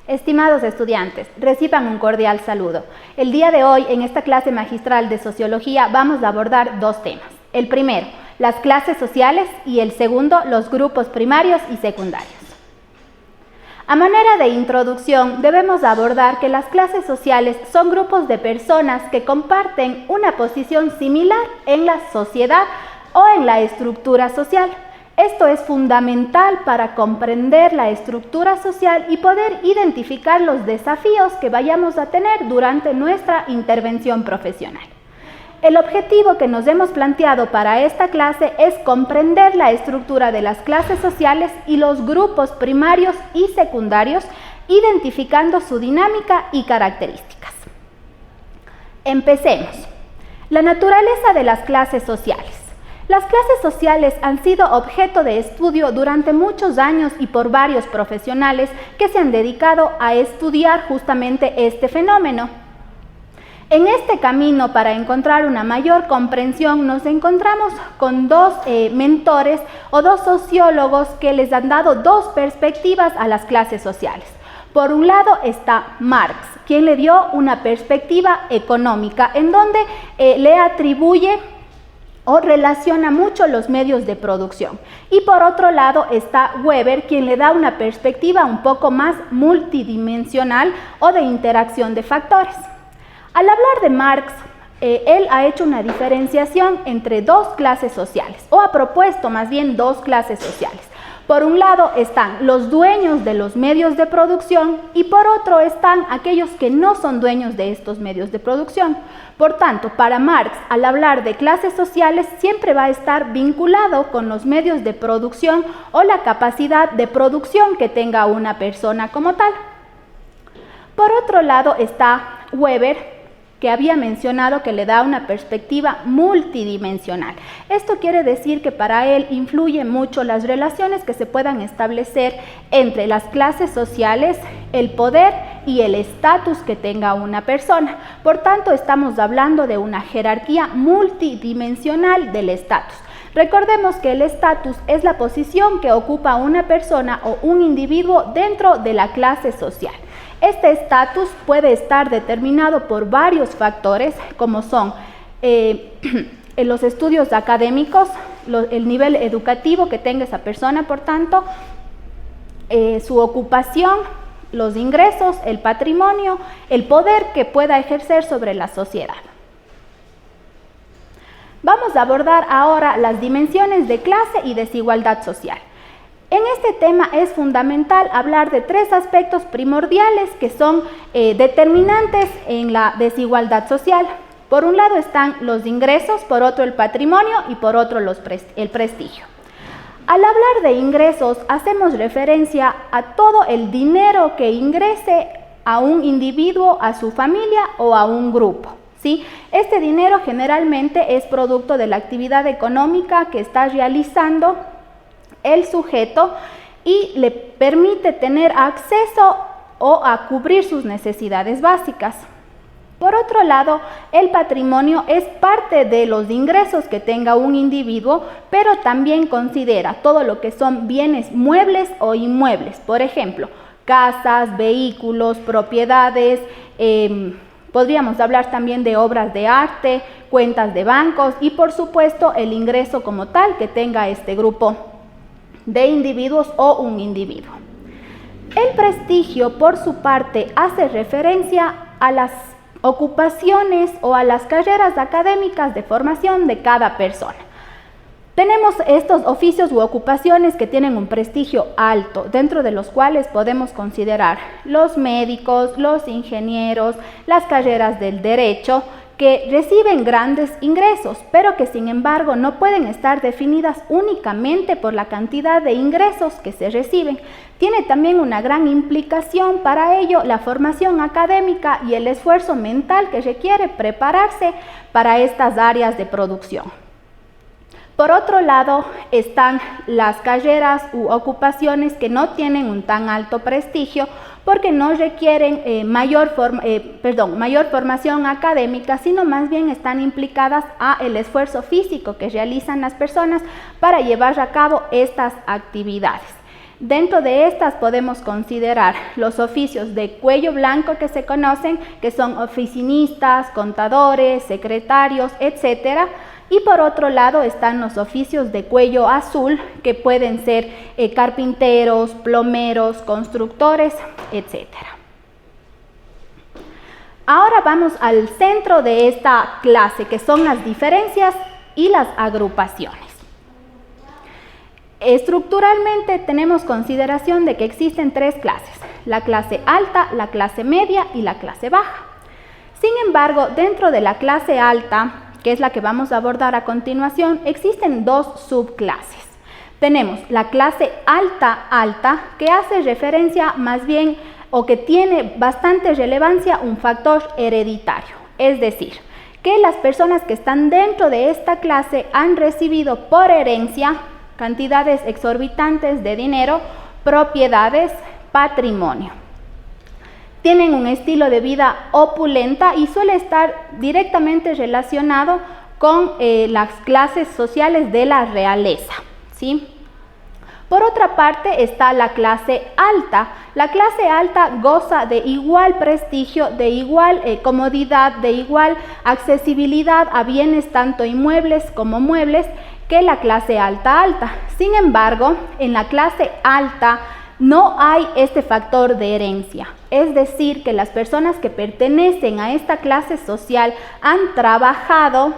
Estimados estudiantes, reciban un cordial saludo. El día de hoy, en esta clase magistral de Sociología, vamos a abordar dos temas. El primero, las clases sociales, y el segundo, los grupos primarios y secundarios. A manera de introducción, debemos abordar que las clases sociales son grupos de personas que comparten una posición similar en la sociedad o en la estructura social. Esto es fundamental para comprender la estructura social y poder identificar los desafíos que vayamos a tener durante nuestra intervención profesional. El objetivo que nos hemos planteado para esta clase es comprender la estructura de las clases sociales y los grupos primarios y secundarios, identificando su dinámica y características. Empecemos. La naturaleza de las clases sociales. Las clases sociales han sido objeto de estudio durante muchos años y por varios profesionales que se han dedicado a estudiar justamente este fenómeno. En este camino, para encontrar una mayor comprensión, nos encontramos con dos mentores o dos sociólogos que les han dado dos perspectivas a las clases sociales. Por un lado está Marx, quien le dio una perspectiva económica, en donde le atribuye o relaciona mucho los medios de producción. Y por otro lado está Weber, quien le da una perspectiva un poco más multidimensional o de interacción de factores. Al hablar de Marx, él ha hecho una diferenciación entre dos clases sociales, o ha propuesto más bien dos clases sociales. Por un lado están los dueños de los medios de producción y por otro están aquellos que no son dueños de estos medios de producción. Por tanto, para Marx, al hablar de clases sociales, siempre va a estar vinculado con los medios de producción o la capacidad de producción que tenga una persona como tal. Por otro lado está Weber, que había mencionado que le da una perspectiva multidimensional. Esto quiere decir que para él influye mucho las relaciones que se puedan establecer entre las clases sociales, el poder y el estatus que tenga una persona. Por tanto, estamos hablando de una jerarquía multidimensional del estatus. Recordemos que el estatus es la posición que ocupa una persona o un individuo dentro de la clase social. Este estatus puede estar determinado por varios factores, como son los estudios académicos, el nivel educativo que tenga esa persona, por tanto, su ocupación, los ingresos, el patrimonio, el poder que pueda ejercer sobre la sociedad. Vamos a abordar ahora las dimensiones de clase y desigualdad social. En este tema es fundamental hablar de tres aspectos primordiales que son determinantes en la desigualdad social. Por un lado están los ingresos, por otro el patrimonio y por otro el prestigio. Al hablar de ingresos hacemos referencia a todo el dinero que ingrese a un individuo, a su familia o a un grupo. ¿Sí? Este dinero generalmente es producto de la actividad económica que está realizando el sujeto y le permite tener acceso o a cubrir sus necesidades básicas. Por otro lado, el patrimonio es parte de los ingresos que tenga un individuo, pero también considera todo lo que son bienes muebles o inmuebles, por ejemplo, casas, vehículos, propiedades, podríamos hablar también de obras de arte, cuentas de bancos y por supuesto el ingreso como tal que tenga este grupo de individuos o un individuo. El prestigio, por su parte, hace referencia a las ocupaciones o a las carreras académicas de formación de cada persona. Tenemos estos oficios u ocupaciones que tienen un prestigio alto, dentro de los cuales podemos considerar los médicos, los ingenieros, las carreras del derecho, que reciben grandes ingresos, pero que sin embargo no pueden estar definidas únicamente por la cantidad de ingresos que se reciben. Tiene también una gran implicación para ello la formación académica y el esfuerzo mental que requiere prepararse para estas áreas de producción. Por otro lado, están las carreras u ocupaciones que no tienen un tan alto prestigio porque no requieren mayor formación académica, sino más bien están implicadas a el esfuerzo físico que realizan las personas para llevar a cabo estas actividades. Dentro de estas podemos considerar los oficios de cuello blanco que se conocen, que son oficinistas, contadores, secretarios, etc. Y por otro lado están los oficios de cuello azul, que pueden ser carpinteros, plomeros, constructores, etc. Ahora vamos al centro de esta clase, que son las diferencias y las agrupaciones. Estructuralmente tenemos consideración de que existen tres clases: la clase alta, la clase media y la clase baja. Sin embargo, dentro de la clase alta, que es la que vamos a abordar a continuación, existen dos subclases. Tenemos la clase alta, que hace referencia más bien, o que tiene bastante relevancia, un factor hereditario. Es decir, que las personas que están dentro de esta clase han recibido por herencia cantidades exorbitantes de dinero, propiedades, patrimonio. Tienen un estilo de vida opulenta y suele estar directamente relacionado con las clases sociales de la realeza, ¿sí? Por otra parte está la clase alta. La clase alta goza de igual prestigio, de igual comodidad, de igual accesibilidad a bienes tanto inmuebles como muebles que la clase alta. Sin embargo, en la clase alta no hay este factor de herencia. Es decir, que las personas que pertenecen a esta clase social han trabajado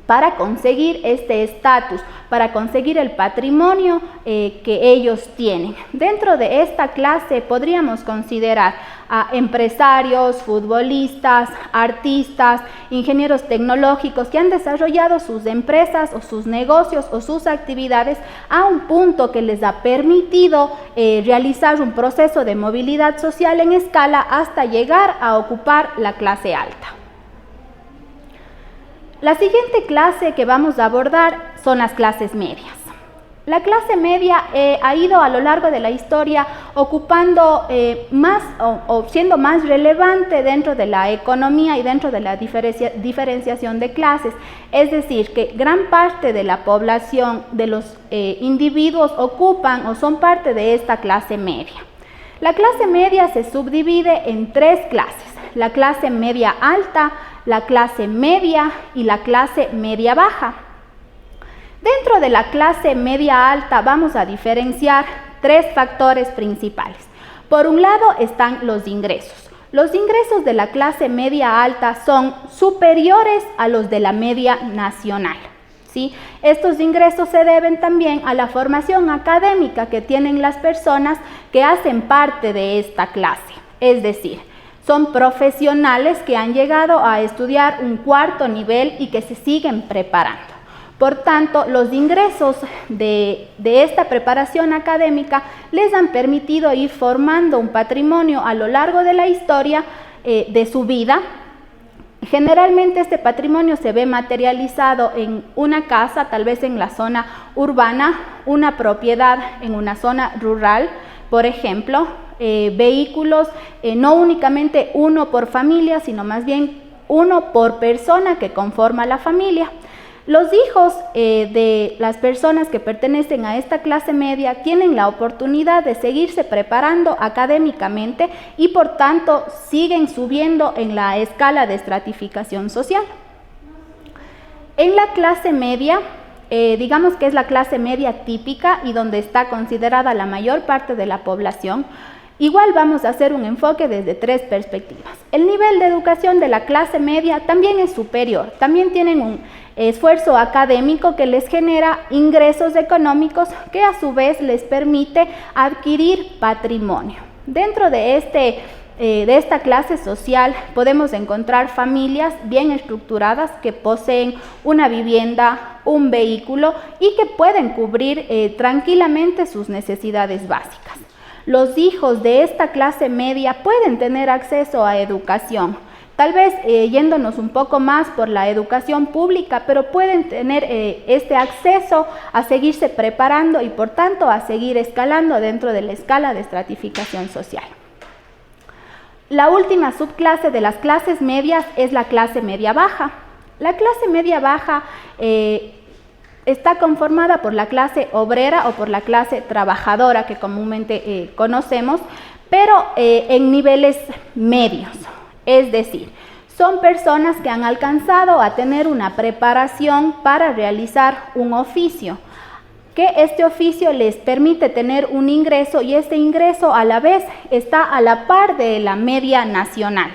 para conseguir este estatus, para conseguir el patrimonio que ellos tienen. Dentro de esta clase podríamos considerar a empresarios, futbolistas, artistas, ingenieros tecnológicos que han desarrollado sus empresas o sus negocios o sus actividades a un punto que les ha permitido realizar un proceso de movilidad social en escala hasta llegar a ocupar la clase alta. La siguiente clase que vamos a abordar son las clases medias. La clase media ha ido a lo largo de la historia ocupando más o siendo más relevante dentro de la economía y dentro de la diferenciación de clases. Es decir, que gran parte de la población, de los individuos, ocupan o son parte de esta clase media. La clase media se subdivide en tres clases: la clase media alta, la clase media y la clase media baja. Dentro de la clase media alta vamos a diferenciar tres factores principales. Por un lado están los ingresos. Los ingresos de la clase media alta son superiores a los de la media nacional, ¿sí? Estos ingresos se deben también a la formación académica que tienen las personas que hacen parte de esta clase. Es decir, son profesionales que han llegado a estudiar un cuarto nivel y que se siguen preparando. Por tanto, los ingresos de esta preparación académica les han permitido ir formando un patrimonio a lo largo de la historia de su vida. Generalmente este patrimonio se ve materializado en una casa, tal vez en la zona urbana, una propiedad en una zona rural, por ejemplo, vehículos, no únicamente uno por familia, sino más bien uno por persona que conforma la familia. Los hijos de las personas que pertenecen a esta clase media tienen la oportunidad de seguirse preparando académicamente y por tanto siguen subiendo en la escala de estratificación social. En la clase media, digamos que es la clase media típica y donde está considerada la mayor parte de la población, igual vamos a hacer un enfoque desde tres perspectivas. El nivel de educación de la clase media también es superior, también tienen un esfuerzo académico que les genera ingresos económicos que a su vez les permite adquirir patrimonio. Dentro de esta clase social podemos encontrar familias bien estructuradas que poseen una vivienda, un vehículo y que pueden cubrir tranquilamente sus necesidades básicas. Los hijos de esta clase media pueden tener acceso a educación, tal vez yéndonos un poco más por la educación pública, pero pueden tener este acceso a seguirse preparando y por tanto a seguir escalando dentro de la escala de estratificación social. La última subclase de las clases medias es la clase media baja. La clase media baja está conformada por la clase obrera o por la clase trabajadora que comúnmente conocemos, pero en niveles medios, es decir, son personas que han alcanzado a tener una preparación para realizar un oficio, que este oficio les permite tener un ingreso y este ingreso a la vez está a la par de la media nacional.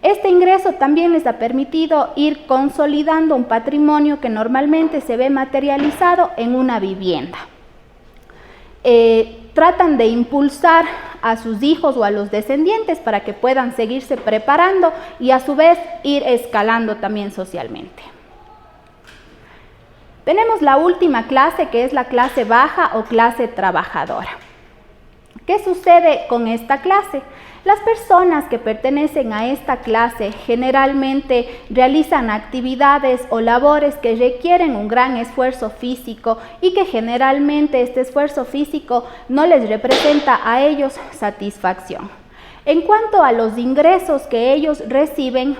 Este ingreso también les ha permitido ir consolidando un patrimonio que normalmente se ve materializado en una vivienda. Tratan de impulsar a sus hijos o a los descendientes para que puedan seguirse preparando y a su vez ir escalando también socialmente. Tenemos la última clase, que es la clase baja o clase trabajadora. ¿Qué sucede con esta clase? Las personas que pertenecen a esta clase generalmente realizan actividades o labores que requieren un gran esfuerzo físico y que generalmente este esfuerzo físico no les representa a ellos satisfacción. En cuanto a los ingresos que ellos reciben,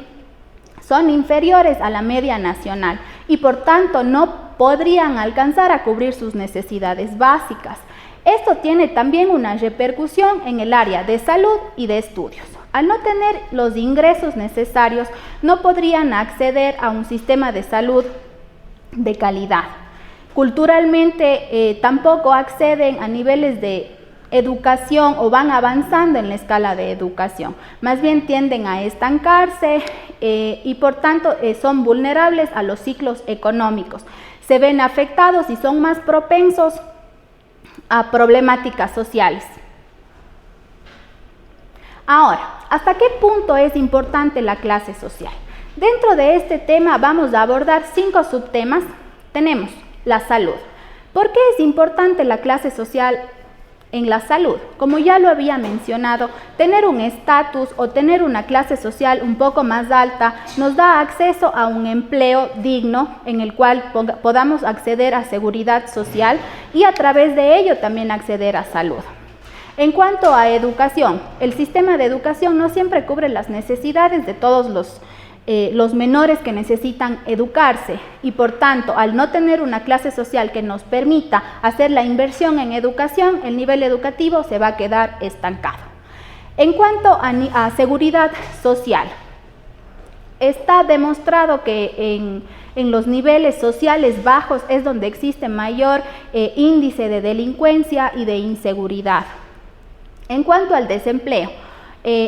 son inferiores a la media nacional y por tanto no podrían alcanzar a cubrir sus necesidades básicas. Esto tiene también una repercusión en el área de salud y de estudios. Al no tener los ingresos necesarios, no podrían acceder a un sistema de salud de calidad. Culturalmente, tampoco acceden a niveles de educación o van avanzando en la escala de educación. Más bien tienden a estancarse y por tanto son vulnerables a los ciclos económicos. Se ven afectados y son más propensos a problemáticas sociales. Ahora, ¿hasta qué punto es importante la clase social? Dentro de este tema vamos a abordar 5 subtemas. Tenemos la salud. ¿Por qué es importante la clase social en la salud? Como ya lo había mencionado, tener un estatus o tener una clase social un poco más alta nos da acceso a un empleo digno en el cual podamos acceder a seguridad social y a través de ello también acceder a salud. En cuanto a educación, el sistema de educación no siempre cubre las necesidades de todos los menores que necesitan educarse y por tanto al no tener una clase social que nos permita hacer la inversión en educación, el nivel educativo se va a quedar estancado. En cuanto a seguridad social, está demostrado que en los niveles sociales bajos es donde existe mayor índice de delincuencia y de inseguridad. En cuanto al desempleo,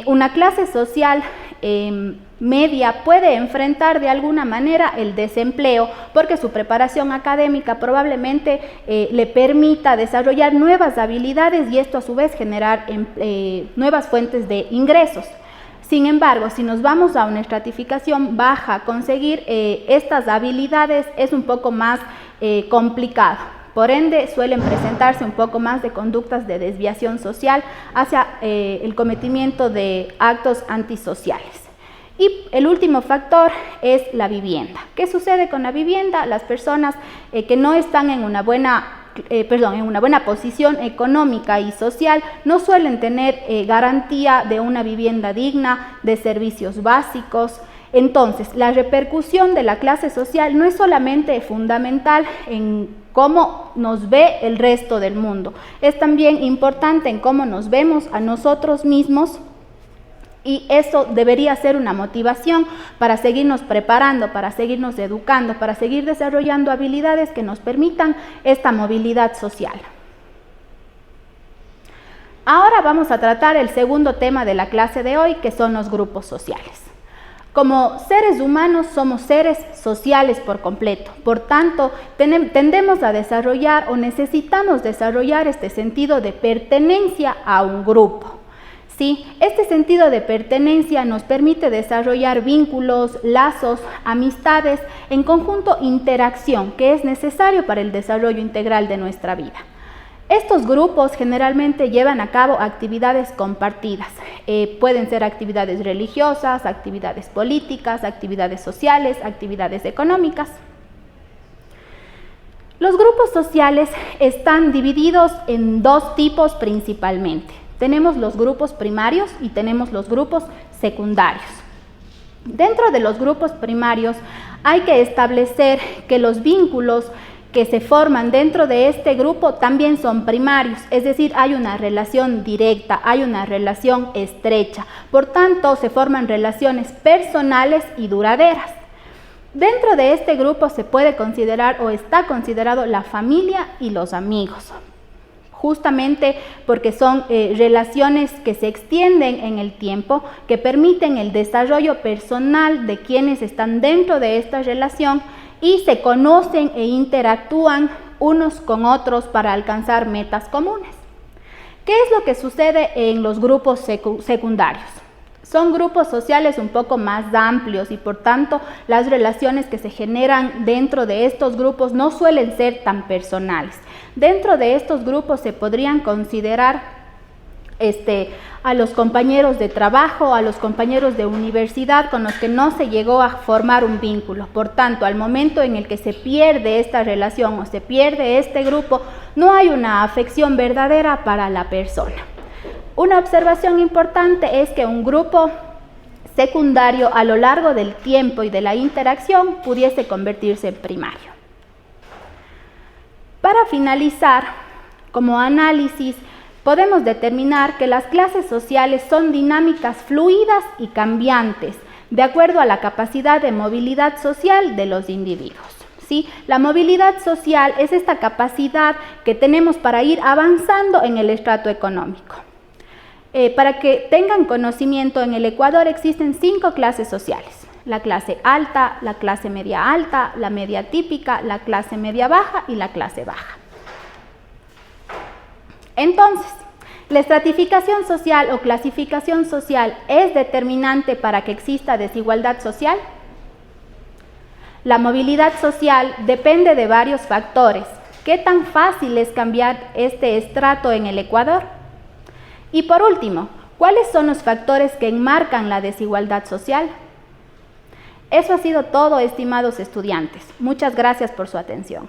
una clase social media puede enfrentar de alguna manera el desempleo porque su preparación académica probablemente le permita desarrollar nuevas habilidades y esto a su vez generar nuevas fuentes de ingresos. Sin embargo, si nos vamos a una estratificación baja, conseguir estas habilidades es un poco más complicado. Por ende, suelen presentarse un poco más de conductas de desviación social hacia el cometimiento de actos antisociales. Y el último factor es la vivienda. ¿Qué sucede con la vivienda? Las personas que no están en una buena posición económica y social no suelen tener garantía de una vivienda digna, de servicios básicos. Entonces, la repercusión de la clase social no es solamente fundamental en cómo nos ve el resto del mundo, es también importante en cómo nos vemos a nosotros mismos y eso debería ser una motivación para seguirnos preparando, para seguirnos educando, para seguir desarrollando habilidades que nos permitan esta movilidad social. Ahora vamos a tratar el segundo tema de la clase de hoy, que son los grupos sociales. Como seres humanos somos seres sociales por completo, por tanto tendemos a desarrollar o necesitamos desarrollar este sentido de pertenencia a un grupo. ¿Sí? Este sentido de pertenencia nos permite desarrollar vínculos, lazos, amistades, en conjunto interacción, que es necesario para el desarrollo integral de nuestra vida. Estos grupos generalmente llevan a cabo actividades compartidas. Pueden ser actividades religiosas, actividades políticas, actividades sociales, actividades económicas. Los grupos sociales están divididos en 2 tipos principalmente. Tenemos los grupos primarios y tenemos los grupos secundarios. Dentro de los grupos primarios hay que establecer que los vínculos que se forman dentro de este grupo también son primarios, es decir, hay una relación directa, hay una relación estrecha. Por tanto, se forman relaciones personales y duraderas. Dentro de este grupo se puede considerar o está considerado la familia y los amigos, justamente porque son relaciones que se extienden en el tiempo, que permiten el desarrollo personal de quienes están dentro de esta relación y se conocen e interactúan unos con otros para alcanzar metas comunes. ¿Qué es lo que sucede en los grupos secundarios? Son grupos sociales un poco más amplios y por tanto las relaciones que se generan dentro de estos grupos no suelen ser tan personales. Dentro de estos grupos se podrían considerar a los compañeros de trabajo, a los compañeros de universidad con los que no se llegó a formar un vínculo. Por tanto, al momento en el que se pierde esta relación o se pierde este grupo, no hay una afección verdadera para la persona. Una observación importante es que un grupo secundario a lo largo del tiempo y de la interacción pudiese convertirse en primario. Para finalizar, como análisis, podemos determinar que las clases sociales son dinámicas fluidas y cambiantes, de acuerdo a la capacidad de movilidad social de los individuos. ¿Sí? La movilidad social es esta capacidad que tenemos para ir avanzando en el estrato económico. Para que tengan conocimiento, en el Ecuador existen 5 clases sociales: la clase alta, la clase media alta, la media típica, la clase media baja y la clase baja. Entonces, ¿la estratificación social o clasificación social es determinante para que exista desigualdad social? La movilidad social depende de varios factores. ¿Qué tan fácil es cambiar este estrato en el Ecuador? Y por último, ¿cuáles son los factores que enmarcan la desigualdad social? Eso ha sido todo, estimados estudiantes. Muchas gracias por su atención.